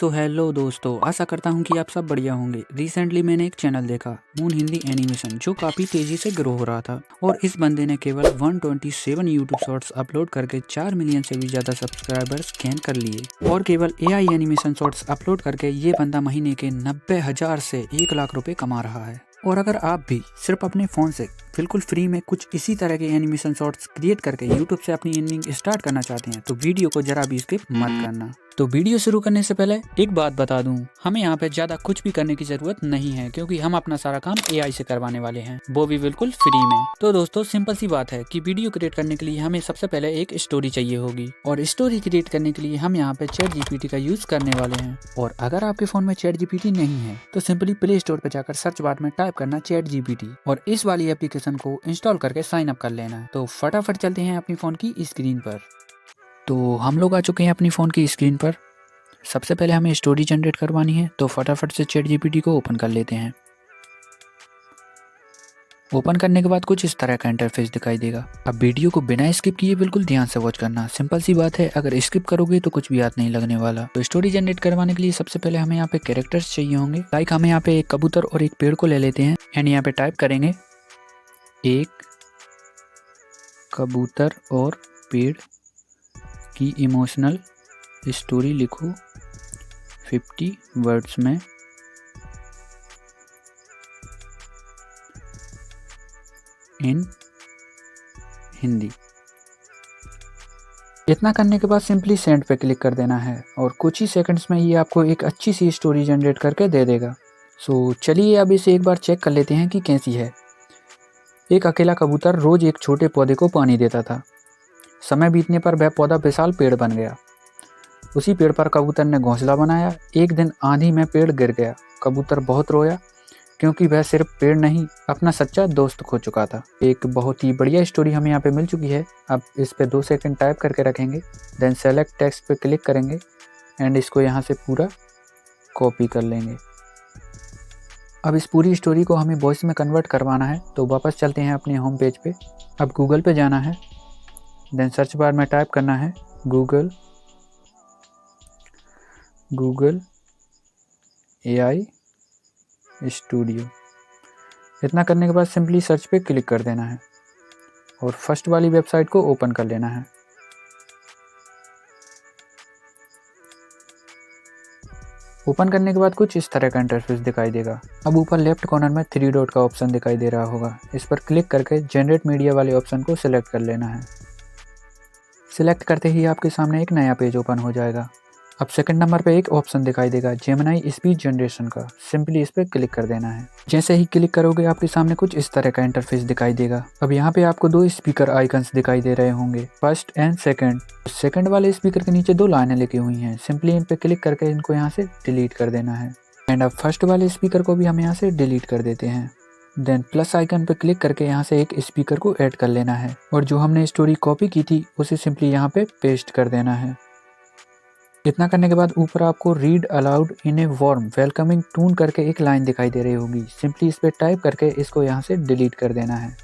So hello दोस्तों, आशा करता हूँ कि आप सब बढ़िया होंगे। रिसेंटली मैंने एक चैनल देखा, मून हिंदी एनिमेशन, जो काफ़ी तेज़ी से ग्रो हो रहा था और इस बंदे ने केवल 127 यूट्यूब शॉर्ट्स अपलोड करके 4 मिलियन से भी ज़्यादा सब्सक्राइबर्स गेन कर लिए। और केवल एआई एनिमेशन शॉर्ट्स अपलोड करके ये बंदा महीने के 90,000 से 1 लाख रुपये कमा रहा है। और अगर आप भी सिर्फ अपने फ़ोन से बिल्कुल फ्री में कुछ इसी तरह के एनिमेशन शॉर्ट्स क्रिएट करके यूट्यूब से अपनी अर्निंग स्टार्ट करना चाहते हैं तो वीडियो को जरा भी स्किप मत करना। तो वीडियो शुरू करने से पहले एक बात बता दूं, हमें यहाँ पे ज़्यादा कुछ भी करने की ज़रूरत नहीं है, क्योंकि हम अपना सारा काम एआई से करवाने वाले हैं, वो भी बिल्कुल फ्री में। तो दोस्तों, सिंपल सी बात है कि वीडियो क्रिएट करने के लिए हमें सबसे पहले एक स्टोरी चाहिए होगी, और स्टोरी क्रिएट करने के लिए हम यहाँ पे चैट जीपीटी का यूज़ करने वाले हैं। और अगर आपके फ़ोन में चैट जीपीटी नहीं है तो सिंपली प्ले स्टोर पर जाकर सर्च बार में टाइप करना चैट जीपीटी और इस वाली एप्लीकेशन को इंस्टॉल करके साइन अप कर लेना। तो फटाफट चलते हैं अपनी फ़ोन की स्क्रीन पर। तो हम लोग आ चुके हैं अपनी फ़ोन की स्क्रीन पर। सबसे पहले हमें स्टोरी जनरेट करवानी है, तो फटाफट से चैट जीपीटी को ओपन कर लेते हैं। ओपन करने के बाद कुछ इस तरह का इंटरफेस दिखाई देगा। अब वीडियो को बिना स्किप किए बिल्कुल ध्यान से वॉच करना। सिंपल सी बात है, अगर स्किप करोगे तो कुछ भी याद नहीं लगने वाला। तो स्टोरी जनरेट करवाने के लिए सबसे पहले हमें यहाँ पे कैरेक्टर्स चाहिए होंगे। लाइक हमें यहाँ पे एक कबूतर और एक पेड़ को ले लेते हैं एंड यहाँ पे टाइप करेंगे एक कबूतर और पेड़ की इमोशनल स्टोरी लिखो 50 वर्ड्स में। इन हिंदी। इतना करने के बाद सिंपली सेंड पे क्लिक कर देना है और कुछ ही सेकंड्स में ये आपको एक अच्छी सी स्टोरी जनरेट करके दे देगा। सो चलिए अब इसे एक बार चेक कर लेते हैं कि कैसी है। एक अकेला कबूतर रोज एक छोटे पौधे को पानी देता था। समय बीतने पर वह पौधा विशाल पेड़ बन गया। उसी पेड़ पर कबूतर ने घोंसला बनाया। एक दिन आंधी में पेड़ गिर गया। कबूतर बहुत रोया, क्योंकि वह सिर्फ पेड़ नहीं, अपना सच्चा दोस्त खो चुका था। एक बहुत ही बढ़िया स्टोरी हमें यहाँ पे मिल चुकी है। अब इस पे 2 सेकंड टाइप करके रखेंगे, देन सेलेक्ट टेक्स्ट पे क्लिक करेंगे एंड इसको यहाँ से पूरा कॉपी कर लेंगे। अब इस पूरी स्टोरी को हमें वॉइस में कन्वर्ट करवाना है, तो वापस चलते हैं अपने होम पेज पे। अब गूगल पे जाना है, देन सर्च बार में टाइप करना है गूगल एआई स्टूडियो। इतना करने के बाद सिंपली सर्च पे क्लिक कर देना है और फर्स्ट वाली वेबसाइट को ओपन कर लेना है। ओपन करने के बाद कुछ इस तरह का इंटरफेस दिखाई देगा। अब ऊपर लेफ्ट कॉर्नर में 3 डॉट का ऑप्शन दिखाई दे रहा होगा। इस पर क्लिक करके जनरेट मीडिया वाले ऑप्शन को सिलेक्ट कर लेना है। सिलेक्ट करते ही आपके सामने एक नया पेज ओपन हो जाएगा। अब सेकंड नंबर पे एक ऑप्शन दिखाई देगा जेमिनी स्पीच जनरेशन का। सिंपली इस पर क्लिक कर देना है। जैसे ही क्लिक करोगे आपके सामने कुछ इस तरह का इंटरफेस दिखाई देगा। अब यहाँ पे आपको 2 स्पीकर आइकन्स दिखाई दे रहे होंगे, फर्स्ट एंड सेकंड। सेकंड वाले स्पीकर के नीचे 2 लाइनें लिखी हुई हैं। सिंपली इन पे क्लिक करके इनको यहाँ से डिलीट कर देना है। एंड अब फर्स्ट वाले स्पीकर को भी हम यहाँ से डिलीट कर देते हैं। देन प्लस आइकन पे क्लिक करके यहाँ से एक स्पीकर को ऐड कर लेना है और जो हमने स्टोरी कॉपी की थी उसे सिंपली यहाँ पे पेस्ट कर देना है। इतना करने के बाद ऊपर आपको read aloud in a warm welcoming tone करके एक लाइन दिखाई दे रही होगी। सिंपली इस पर टाइप करके इसको यहाँ से डिलीट कर देना है।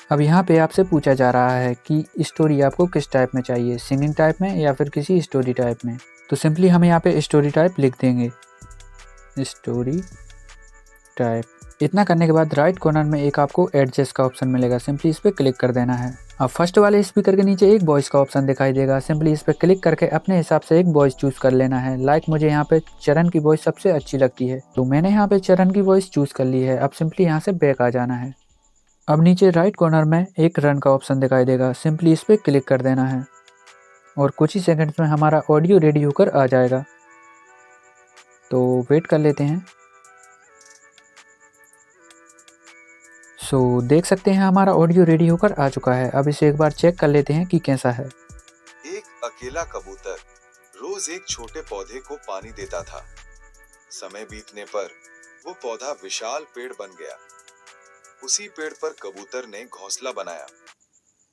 अब यहाँ पे आपसे पूछा जा रहा है कि स्टोरी आपको किस टाइप में चाहिए, सिंगिंग टाइप में या फिर किसी स्टोरी टाइप में। तो सिंपली हम यहाँ पे स्टोरी टाइप लिख देंगे, स्टोरी टाइप। इतना करने के बाद राइट कॉर्नर में एक आपको एडजस्ट का ऑप्शन मिलेगा। सिंपली इस पर क्लिक कर देना है। अब फर्स्ट वाले स्पीकर के नीचे एक वॉइस का ऑप्शन दिखाई देगा। सिंपली इस पर क्लिक करके अपने हिसाब से एक वॉइस चूज कर लेना है। लाइक मुझे यहाँ पे चरण की वॉइस सबसे अच्छी लगती है, तो मैंने यहाँ पे चरण की वॉइस चूज कर ली है। अब सिंपली यहाँ से बैक आ जाना है। अब नीचे राइट कॉर्नर में एक रन का ऑप्शन दिखाई देगा। सिंपली इस पर क्लिक कर देना है और कुछ ही सेकेंड्स में हमारा ऑडियो रेडी होकर आ जाएगा। तो वेट कर लेते हैं। सो देख सकते हैं हमारा ऑडियो रेडी होकर आ चुका है। अब इसे एक बार चेक कर लेते हैं कि कैसा है। एक अकेला कबूतर रोज एक छोटे पौधे को पानी देता था। समय बीतने पर वो पौधा विशाल पेड़ बन गया। उसी पेड़ पर कबूतर ने घोंसला बनाया।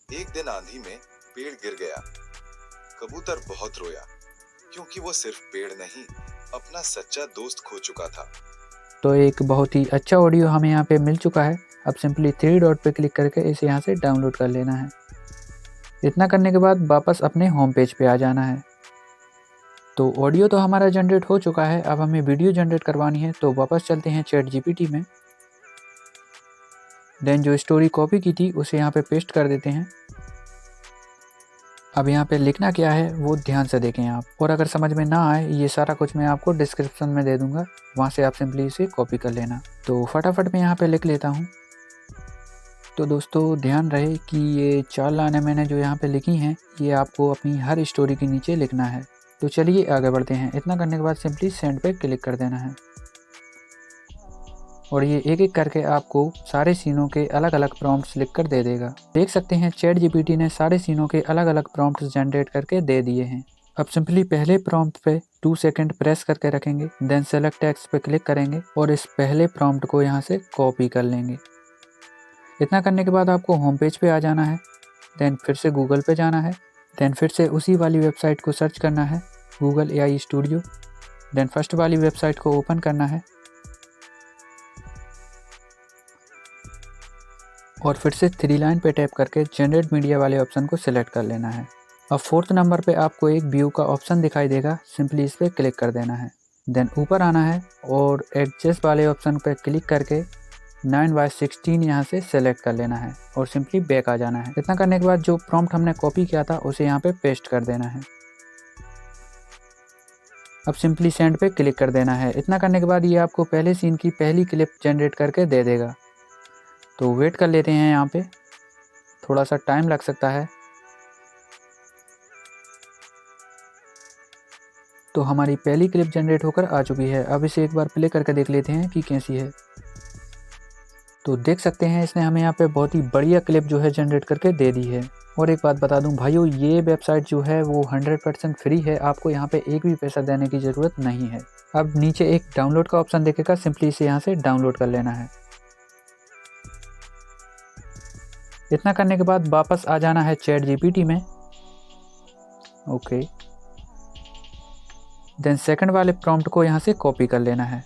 एक दिन आंधी में पेड़ गिर गया। कबूतर बहुत रोया, क्योंकि वो सिर्फ पेड़ नहीं, अपना सच्चा दोस्त खो चुका था। तो एक बहुत ही अच्छा ऑडियो हमें यहाँ पे मिल चुका है। अब सिंपली 3 डॉट पे क्लिक करके इसे यहाँ से डाउनलोड कर लेना है। इतना करने के बाद वापस अपने होम पेज पे आ जाना है। तो ऑडियो तो हमारा जनरेट हो चुका है, अब हमें वीडियो जनरेट करवानी है। तो वापस चलते हैं चैट जीपीटी में। देन जो स्टोरी कॉपी की थी उसे यहाँ पे पेस्ट कर देते हैं। अब यहाँ पे लिखना क्या है वो ध्यान से देखें आप, और अगर समझ में ना आए ये सारा कुछ मैं आपको डिस्क्रिप्शन में दे दूंगा, वहाँ से आप सिंपली इसे कॉपी कर लेना। तो फटाफट मैं यहाँ पे लिख लेता हूँ। तो दोस्तों ध्यान रहे कि ये 4 लाइनें मैंने जो यहाँ पे लिखी हैं ये आपको अपनी हर स्टोरी के नीचे लिखना है। तो चलिए आगे बढ़ते हैं। इतना करने के बाद सिंपली सेंड पे क्लिक कर देना है, और ये एक एक करके आपको सारे सीनों के अलग अलग प्रॉम्प्ट्स लिख कर दे देगा। देख सकते हैं चैट जीपीटी ने सारे सीनों के अलग अलग प्रॉम्प्ट्स जनरेट करके दे दिए हैं। अब सिंपली पहले प्रॉम्प्ट पे 2 सेकंड प्रेस करके रखेंगे, देन सेलेक्ट टेक्स्ट पे क्लिक करेंगे और इस पहले प्रॉम्प्ट को यहाँ से कॉपी कर लेंगे। इतना करने के बाद आपको होम पेज पे आ जाना है, देन फिर से गूगल पे जाना है, देन फिर से उसी वाली वेबसाइट को सर्च करना है, Google AI studio. Then first वाली वेबसाइट को ओपन करना है और फिर से 3 लाइन पे टैप करके जनरेट मीडिया वाले ऑप्शन को सिलेक्ट कर लेना है। अब 4th नंबर पे आपको एक व्यू का ऑप्शन दिखाई देगा, सिंपली इस पर क्लिक कर देना है। देन ऊपर आना है और एडजस्ट वाले ऑप्शन पे क्लिक करके 9:16 यहाँ से सेलेक्ट कर लेना है और सिंपली बैक आ जाना है। इतना करने के बाद जो प्रॉम्प्ट हमने कॉपी किया था उसे यहाँ पे पेस्ट कर देना है। अब सिंपली सेंड पे क्लिक कर देना है। इतना करने के बाद ये आपको पहले सीन की पहली क्लिप जनरेट करके दे देगा। तो वेट कर लेते हैं, यहाँ पे थोड़ा सा टाइम लग सकता है। तो हमारी पहली क्लिप जनरेट होकर आ चुकी है। अब इसे एक बार प्ले करके देख लेते हैं कि कैसी है। तो देख सकते हैं इसने हमें यहाँ पे बहुत ही बढ़िया क्लिप जो है जनरेट करके दे दी है। और एक बात बता दूं भाइयों, ये वेबसाइट जो है वो 100% फ्री है, आपको यहाँ पे एक भी पैसा देने की ज़रूरत नहीं है। अब नीचे एक डाउनलोड का ऑप्शन दिखेगा, सिंपली इसे यहाँ से डाउनलोड कर लेना है। इतना करने के बाद वापस आ जाना है चैट जीपीटी में। ओके, देन सेकंड वाले प्रॉम्प्ट को यहाँ से कॉपी कर लेना है।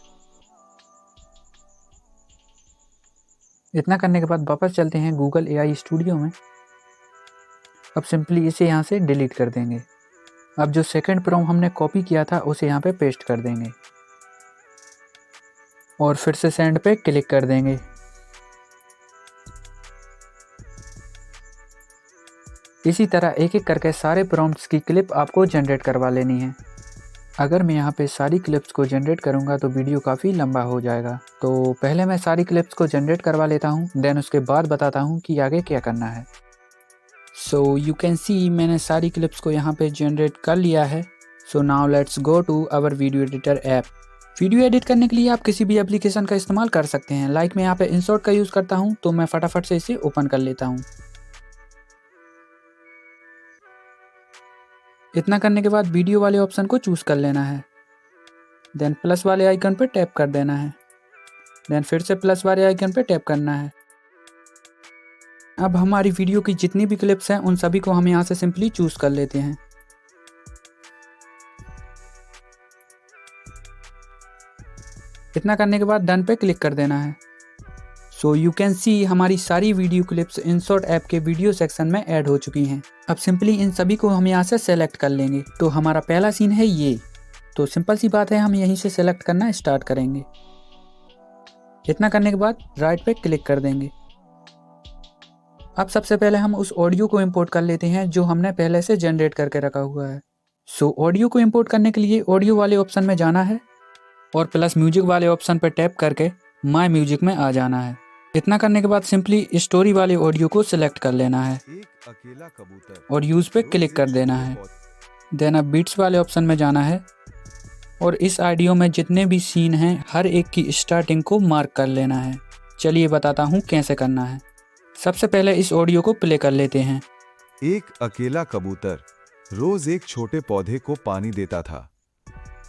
इतना करने के बाद वापस चलते हैं गूगल AI स्टूडियो में। अब सिंपली इसे यहाँ से डिलीट कर देंगे। अब जो सेकंड प्रॉम्प्ट हमने कॉपी किया था उसे यहाँ पे पेस्ट कर देंगे और फिर से सेंड पे क्लिक कर देंगे। इसी तरह एक एक करके सारे प्रॉम्प्ट्स की क्लिप आपको जनरेट करवा लेनी है। अगर मैं यहाँ पे सारी क्लिप्स को जनरेट करूँगा तो वीडियो काफ़ी लंबा हो जाएगा। तो पहले मैं सारी क्लिप्स को जनरेट करवा लेता हूँ, देन उसके बाद बताता हूँ कि आगे क्या करना है। सो यू कैन सी मैंने सारी क्लिप्स को यहाँ पे जनरेट कर लिया है। So now let's go to our video editor app. Video edit करने के लिए आप किसी भी एप्लीकेशन का इस्तेमाल कर सकते हैं। लाइक मैं यहाँ पे इंसर्ट का यूज़ करता हूँ, तो मैं फटाफट से इसे ओपन कर लेता हूँ। इतना करने के बाद वीडियो वाले ऑप्शन को चूज़ कर लेना है, देन प्लस वाले आइकन पर टैप कर देना है, देन फिर से प्लस वाले आइकन पर टैप करना है। अब हमारी वीडियो की जितनी भी क्लिप्स हैं उन सभी को हम यहाँ से सिंपली चूज़ कर लेते हैं। इतना करने के बाद डन पे क्लिक कर देना है। सो यू कैन सी हमारी सारी वीडियो क्लिप्स इंसर्ट ऐप के वीडियो सेक्शन में ऐड हो चुकी हैं। अब सिंपली इन सभी को हम यहाँ से सेलेक्ट कर लेंगे। तो हमारा पहला सीन है ये, तो सिंपल सी बात है, हम यहीं से सेलेक्ट करना स्टार्ट करेंगे। इतना करने के बाद राइट पे क्लिक कर देंगे। अब सबसे पहले हम उस ऑडियो को इंपोर्ट कर लेते हैं जो हमने पहले से जनरेट करके रखा हुआ है। सो ऑडियो को इंपोर्ट करने के लिए ऑडियो वाले ऑप्शन में जाना है और प्लस म्यूजिक वाले ऑप्शन पर टैप करके माय म्यूजिक में आ जाना है। इतना करने के बाद सिंपली स्टोरी वाले ऑडियो को सिलेक्ट कर लेना है और यूज़ पे क्लिक कर देना है। देन अब बीट्स वाले ऑप्शन में जाना है और इस ऑडियो में जितने भी सीन हैं हर एक की स्टार्टिंग को मार्क कर लेना है। चलिए बताता हूँ कैसे करना है। सबसे पहले इस ऑडियो को प्ले कर लेते हैं। एक अकेला कबूतर रोज एक छोटे पौधे को पानी देता था।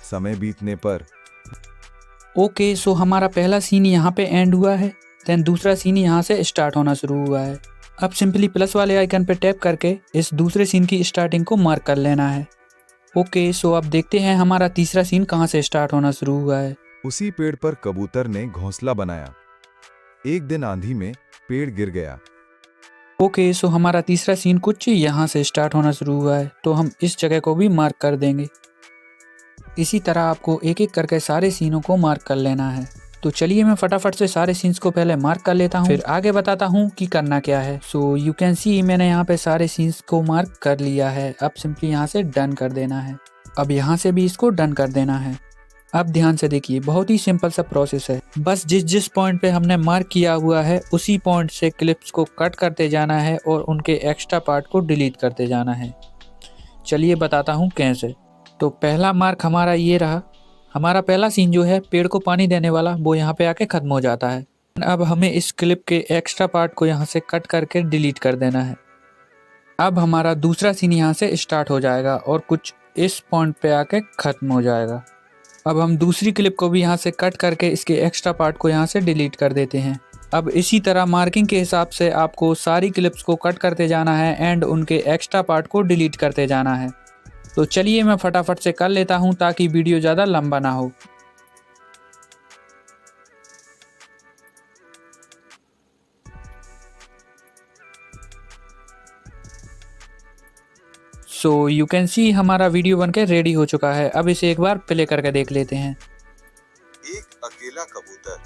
समय बीतने पर ओके, सो हमारा पहला सीन यहाँ पे एंड हुआ है, देन दूसरा सीन यहाँ से स्टार्ट होना शुरू हुआ है। अब सिंपली प्लस वाले आइकन पे टैप करके इस दूसरे सीन की स्टार्टिंग को मार्क कर लेना है। ओके, सो अब देखते हैं हमारा तीसरा सीन कहाँ से स्टार्ट होना शुरू हुआ है। उसी पेड़ पर कबूतर ने घोंसला बनाया। एक दिन आंधी में पेड़ गिर गया। ओके, सो हमारा तीसरा सीन कुछ यहाँ से स्टार्ट होना शुरू हुआ है, तो हम इस जगह को भी मार्क कर देंगे। इसी तरह आपको एक एक करके सारे सीनों को मार्क कर लेना है। तो चलिए मैं फटाफट से सारे सीन्स को पहले मार्क कर लेता हूँ, फिर आगे बताता हूँ कि करना क्या है। सो यू कैन सी मैंने यहाँ पे सारे सीन्स को मार्क कर लिया है। अब सिंपली यहाँ से डन कर देना है। अब यहाँ से भी इसको डन कर देना है। अब ध्यान से देखिए, बहुत ही सिंपल सा प्रोसेस है। बस जिस जिस पॉइंट पे हमने मार्क किया हुआ है उसी पॉइंट से क्लिप्स को कट करते जाना है और उनके एक्स्ट्रा पार्ट को डिलीट करते जाना है। चलिए बताता हूँ कैसे। तो पहला मार्क हमारा ये रहा। हमारा पहला सीन जो है पेड़ को पानी देने वाला, वो यहाँ पे आके ख़त्म हो जाता है। अब हमें इस क्लिप के एक्स्ट्रा पार्ट को यहाँ से कट करके डिलीट कर देना है। अब हमारा दूसरा सीन यहाँ से स्टार्ट हो जाएगा और कुछ इस पॉइंट पे आके ख़त्म हो जाएगा। अब हम दूसरी क्लिप को भी यहाँ से कट करके इसके एक्स्ट्रा पार्ट को यहाँ से डिलीट कर देते हैं। अब इसी तरह मार्किंग के हिसाब से आपको सारी क्लिप्स को कट करते जाना है एंड उनके एक्स्ट्रा पार्ट को डिलीट करते जाना है। तो चलिए मैं फटाफट से कर लेता हूँ ताकि वीडियो ज़्यादा लंबा ना हो। सो यू कैन सी हमारा वीडियो बनके रेडी हो चुका है। अब इसे एक बार प्ले करके देख लेते हैं। एक अकेला कबूतर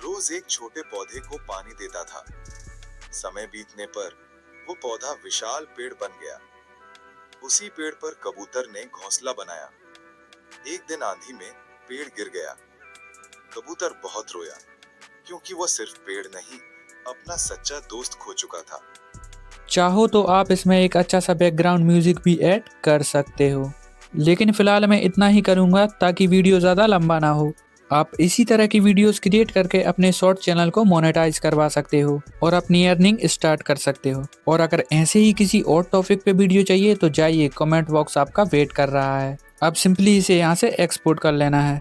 रोज एक छोटे पौधे को पानी देता था। समय बीतने पर वो पौधा विशाल पेड़ बन गया। उसी पेड़ पर कबूतर ने घोंसला बनाया। एक दिन आंधी में पेड़ गिर गया। कबूतर बहुत रोया, क्योंकि वो सिर्फ पेड़ नहीं, अपना सच्चा दोस्त खो चुका था। चाहो तो आप इसमें एक अच्छा सा बैकग्राउंड म्यूजिक भी ऐड कर सकते हो, लेकिन फिलहाल मैं इतना ही करूँगा ताकि वीडियो ज़्यादा लंबा ना हो। आप इसी तरह की वीडियोस क्रिएट करके अपने शॉर्ट चैनल को मोनेटाइज करवा सकते हो और अपनी अर्निंग स्टार्ट कर सकते हो। और अगर ऐसे ही किसी और टॉपिक पे वीडियो चाहिए तो जाइए, कमेंट बॉक्स आपका वेट कर रहा है। अब सिंपली इसे यहाँ से एक्सपोर्ट कर लेना है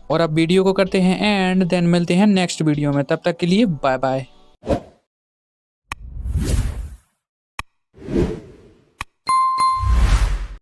और अब वीडियो को करते हैं एंड देन मिलते हैं नेक्स्ट वीडियो में। तब तक के लिए बाय बाय।